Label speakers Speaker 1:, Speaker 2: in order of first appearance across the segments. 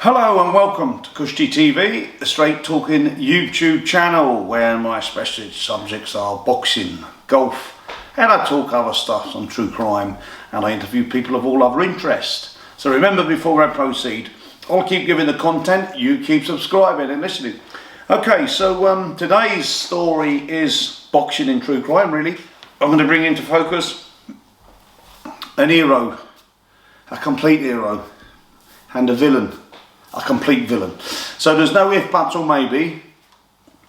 Speaker 1: Hello and welcome to Kushti TV, the straight talking YouTube channel where my specialty subjects are boxing, golf, and I talk other stuff on true crime and I interview people of all other interest. So remember, before I proceed, I'll keep giving the content, you keep subscribing and listening. Okay, so today's story is boxing and true crime really. I'm going to bring into focus an hero, a complete hero, and a villain. A complete villain. So there's no if, buts or maybe.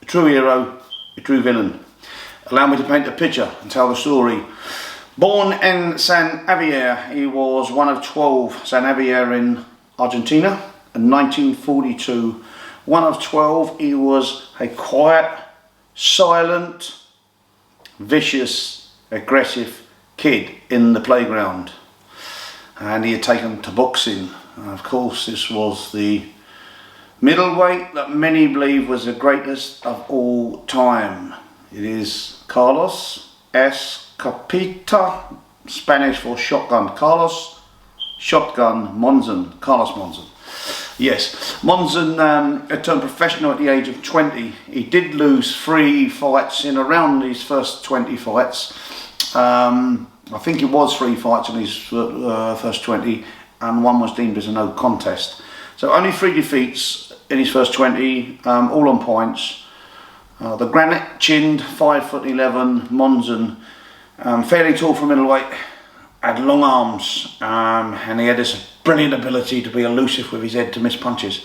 Speaker 1: A true hero, a true villain. Allow me to paint a picture and tell the story. Born in San Javier, he was one of 12 San Javier in Argentina in 1942. One of 12, he was a quiet, silent, vicious, aggressive kid in the playground. And he had taken to boxing. And of course, this was the middleweight that many believe was the greatest of all time. It is Carlos Escopeta, Spanish for shotgun. Carlos Shotgun Monzon, Carlos Monzon. Yes, Monzon had turned professional at the age of 20. He did lose 3 fights in around his first 20 fights. I think it was 3 fights in his first 20. And one was deemed as a no contest. So only 3 defeats in his first 20, all on points. The granite-chinned 5'11" Monzon, fairly tall for middleweight, had long arms, and he had this brilliant ability to be elusive with his head to miss punches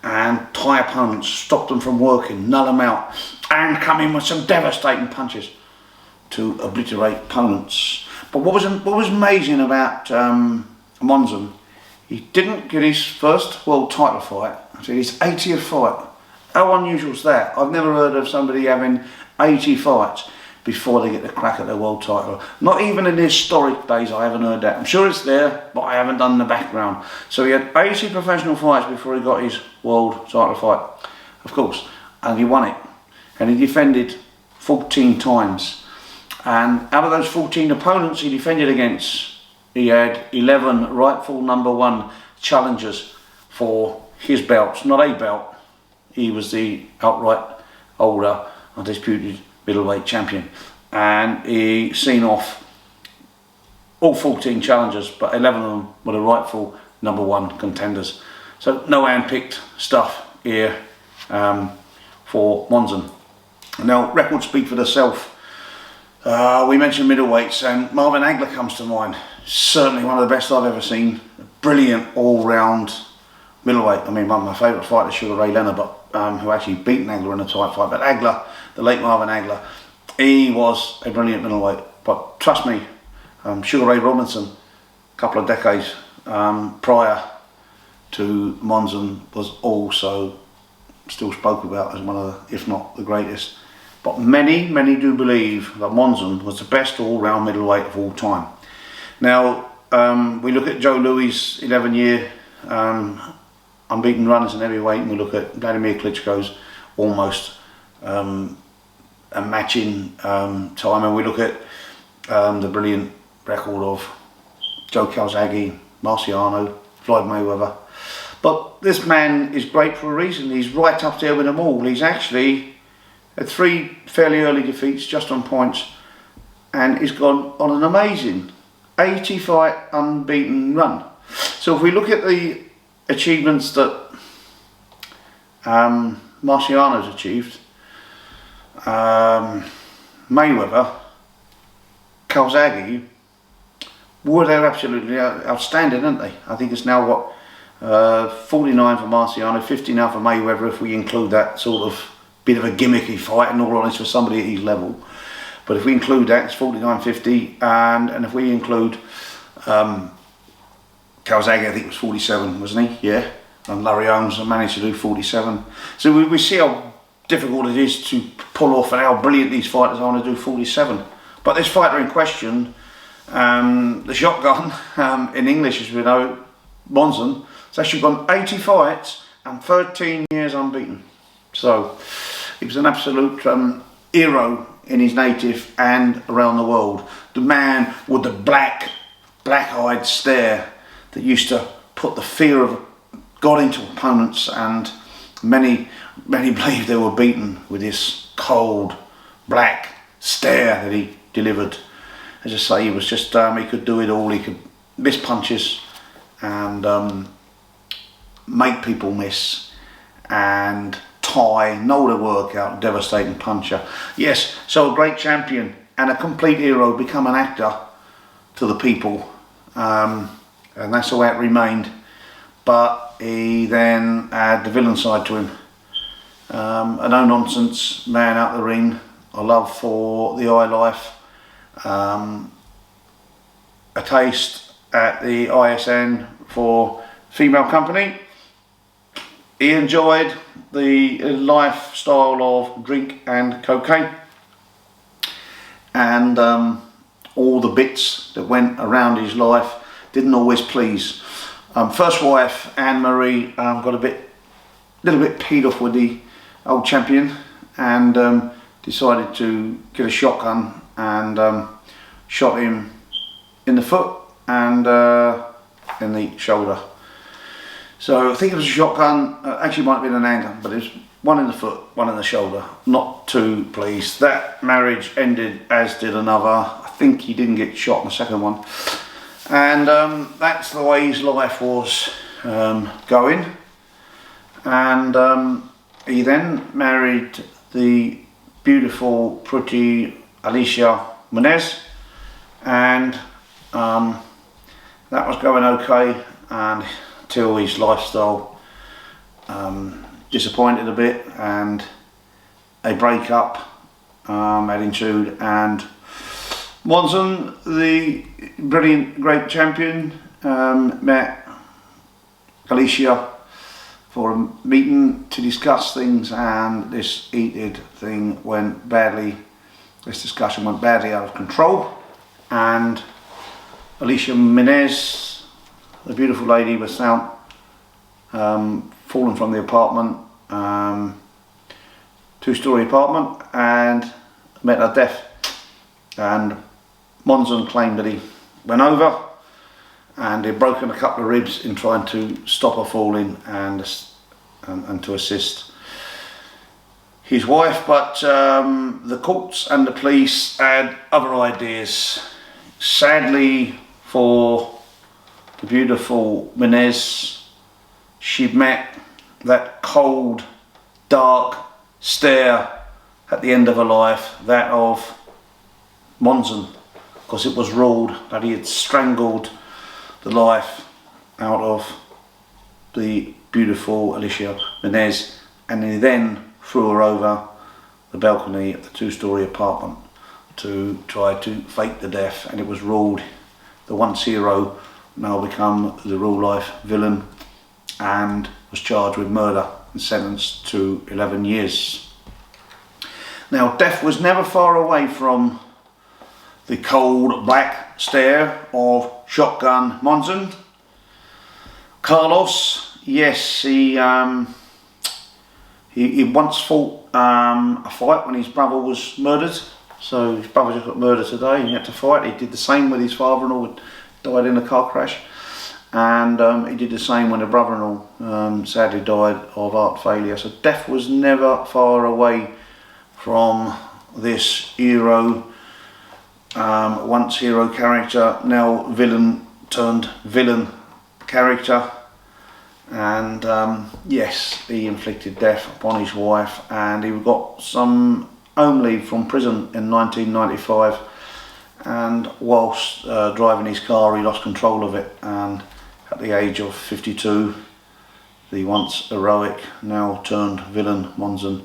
Speaker 1: and tie opponents, stop them from working, null them out, and come in with some devastating punches to obliterate opponents. But what was amazing about Monzon, he didn't get his first world title fight until his 80th fight. How unusual is that? I've never heard of somebody having 80 fights before they get the crack at their world title. Not even in the historic days I haven't heard that. I'm sure it's there, but I haven't done the background. So he had 80 professional fights before he got his world title fight, of course, and he won it. And he defended 14 times. And out of those 14 opponents he defended against, he had 11 rightful #1 challengers for his belts, not a belt. He was the outright older, undisputed middleweight champion. And he seen off all 14 challengers, but 11 of them were the rightful #1 contenders. So no hand-picked stuff here for Monzon. Now, records speak for themselves. We mentioned middleweights, and Marvin Hagler comes to mind. Certainly one of the best I've ever seen. Brilliant all-round middleweight. I mean, one of my favourite fighters, Sugar Ray Leonard, but who actually beat Hagler in a tight fight. But Hagler, the late Marvin Hagler, he was a brilliant middleweight. But trust me, Sugar Ray Robinson, a couple of decades prior to Monzon, was also still spoke about as one of the, if not the greatest. But many do believe that Monzon was the best all-round middleweight of all time. Now, we look at Joe Louis' 11-year unbeaten run as an heavyweight, and we look at Vladimir Klitschko's almost a matching time, and we look at the brilliant record of Joe Calzaghe, Marciano, Floyd Mayweather. But this man is great for a reason. He's right up there with them all. He's actually had 3 fairly early defeats just on points, and he's gone on an amazing 80 fight unbeaten run. So if we look at the achievements that Marciano's achieved, Mayweather, Calzaghe, well, they're absolutely outstanding, aren't they? I think it's now what, 49 for Marciano, 50 now for Mayweather, if we include that sort of bit of a gimmicky fight, in all honesty, for somebody at his level. But if we include that, it's 49-50, and if we include Calzaghe, I think it was 47, wasn't he? Yeah. And Larry Holmes managed to do 47. So we see how difficult it is to pull off and how brilliant these fighters are to do 47. But this fighter in question, the shotgun, in English as we know, Monzon, has actually gone 80 fights and 13 years unbeaten. So he was an absolute hero in his native and around the world. The man with the black-eyed stare that used to put the fear of got into opponents, and many believed they were beaten with this cold, black stare that he delivered. As I say, he was just, he could do it all. He could miss punches and make people miss and tie, know the work out, devastating puncher. Yes, so a great champion and a complete hero, become an actor to the people, and that's the way it remained. But he then had the villain side to him, a no-nonsense man out the ring, a love for the high life, a taste at the ISN for female company. He enjoyed the lifestyle of drink and cocaine, and all the bits that went around his life didn't always please. First wife Anne Marie got a little bit peed off with the old champion, and decided to get a shotgun and shot him in the foot and in the shoulder. So I think it was a shotgun, actually might have been an handgun, but it was one in the foot, one in the shoulder. Not too pleased. That marriage ended, as did another. I think he didn't get shot in the second one. And that's the way his life was going. And he then married the beautiful, pretty Alicia Menez, and that was going okay, and until his lifestyle disappointed a bit, and a breakup had ensued, and Monzon, the brilliant, great champion, met Alicia for a meeting to discuss things, and this heated thing went badly. This discussion went badly out of control, and Alicia Menez, the beautiful lady, was found fallen from the apartment, two-story apartment, and met her death. And Monzon claimed that he went over and he'd broken a couple of ribs in trying to stop her falling and to assist his wife, but the courts and the police had other ideas. Sadly for the beautiful Menez, she'd met that cold, dark stare at the end of her life, that of Monzon, because it was ruled that he had strangled the life out of the beautiful Alicia Menez, and he then threw her over the balcony of the two-story apartment to try to fake the death, and it was ruled the once hero now become the real-life villain, and was charged with murder and sentenced to 11 years. Now, death was never far away from the cold black stare of Shotgun Monzon. Carlos, yes, he once fought a fight when his brother was murdered. So his brother just got murdered today and he had to fight. He did the same with his father-in-law, who died in a car crash. And he did the same when the brother-in-law sadly died of heart failure. So death was never far away from this hero, once hero character, now villain turned villain character. And yes, he inflicted death upon his wife, and he got some home leave from prison in 1995, and whilst driving his car he lost control of it, and at the age of 52 the once heroic, now turned villain Monzon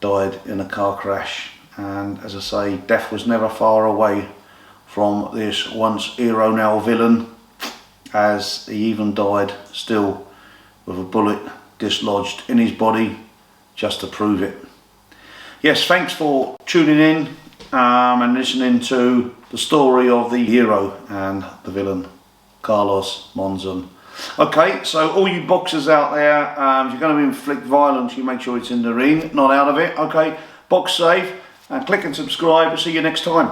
Speaker 1: died in a car crash. And as I say, death was never far away from this once hero, now villain, as he even died still with a bullet dislodged in his body just to prove it. Yes, thanks for tuning in and listening to the story of the hero and the villain, Carlos Monzon. Okay, so all you boxers out there, if you're going to inflict violence, you make sure it's in the ring, not out of it. Okay, box safe, and click and subscribe. I'll see you next time.